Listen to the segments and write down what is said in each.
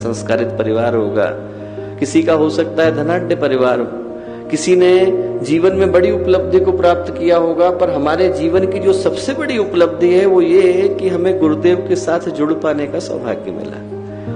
संस्कारित परिवार होगा, किसी का हो सकता है धनाढ्य परिवार हो, किसी ने जीवन में बड़ी उपलब्धि को प्राप्त किया होगा। पर हमारे जीवन की जो सबसे बड़ी उपलब्धि है वो ये है कि हमें गुरुदेव के साथ जुड़ पाने का सौभाग्य मिला,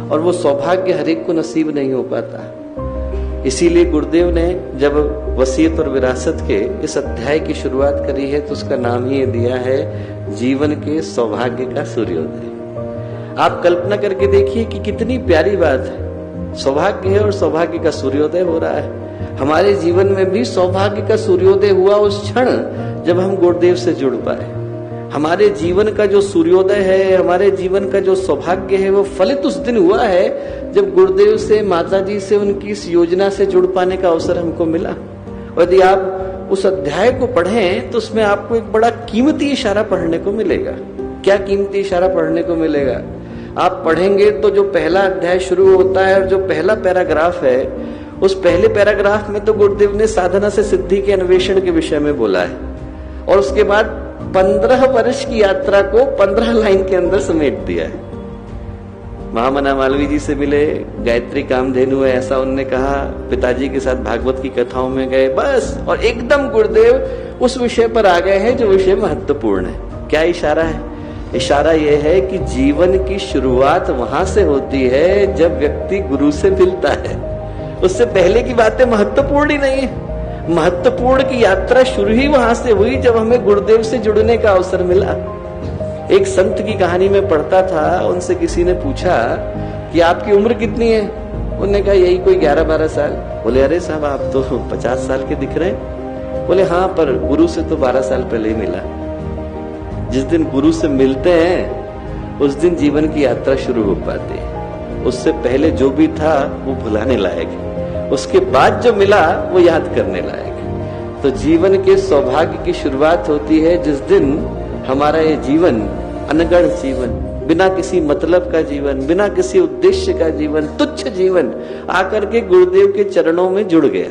और वो सौभाग्य हर एक को नसीब नहीं हो पाता। इसीलिए गुरुदेव ने जब वसीयत और विरासत के इस अध्याय की शुरुआत करी है तो उसका नाम ही दिया है जीवन के सौभाग्य का सूर्योदय। आप कल्पना करके देखिए कि कितनी प्यारी बात है, सौभाग्य है और सौभाग्य का सूर्योदय हो रहा है। हमारे जीवन में भी सौभाग्य का सूर्योदय हुआ उस क्षण जब हम गुरुदेव से जुड़ पाए। हमारे जीवन का जो सूर्योदय है, हमारे जीवन का जो सौभाग्य है, वो फलित उस दिन हुआ है जब गुरुदेव से, माता जी से, उनकी इस योजना से जुड़ पाने का अवसर हमको मिला। और यदि आप उस अध्याय को पढ़ें तो उसमें आपको एक बड़ा कीमती इशारा पढ़ने को मिलेगा। क्या कीमती इशारा पढ़ने को मिलेगा? आप पढ़ेंगे तो जो पहला अध्याय शुरू होता है और जो पहला पैराग्राफ है, उस पहले पैराग्राफ में तो गुरुदेव ने साधना से सिद्धि के अन्वेषण के विषय में बोला है, और उसके बाद 15 वर्ष की यात्रा को 15 लाइन के अंदर समेट दिया है। महामना मालवीय जी से मिले, गायत्री कामधेनु है ऐसा उन्होंने कहा, पिताजी के साथ भागवत की कथाओं में गए, बस, और एकदम गुरुदेव उस विषय पर आ गए हैं जो विषय महत्वपूर्ण है। क्या इशारा है? इशारा यह है कि जीवन की शुरुआत वहां से होती है जब व्यक्ति गुरु से मिलता है। उससे पहले की बातें महत्वपूर्ण ही नहीं है। महत्वपूर्ण की यात्रा शुरू ही वहां से हुई जब हमें गुरुदेव से जुड़ने का अवसर मिला। एक संत की कहानी में पढ़ता था, उनसे किसी ने पूछा कि आपकी उम्र कितनी है? उन्होंने कहा यही कोई 11-12 साल। बोले अरे साहब आप तो 50 साल के दिख रहे हैं। बोले हाँ, पर गुरु से तो 12 साल पहले ही मिला। जिस दिन गुरु से मिलते हैं उस दिन जीवन की यात्रा शुरू हो पाती है। उससे पहले जो भी था वो भुलाने लायक है, उसके बाद जो मिला वो याद करने लायक है। तो जीवन के सौभाग्य की शुरुआत होती है जिस दिन हमारा ये जीवन, अनगढ़ जीवन, बिना किसी मतलब का जीवन, बिना किसी उद्देश्य का जीवन, तुच्छ जीवन आकर के गुरुदेव के चरणों में जुड़ गया।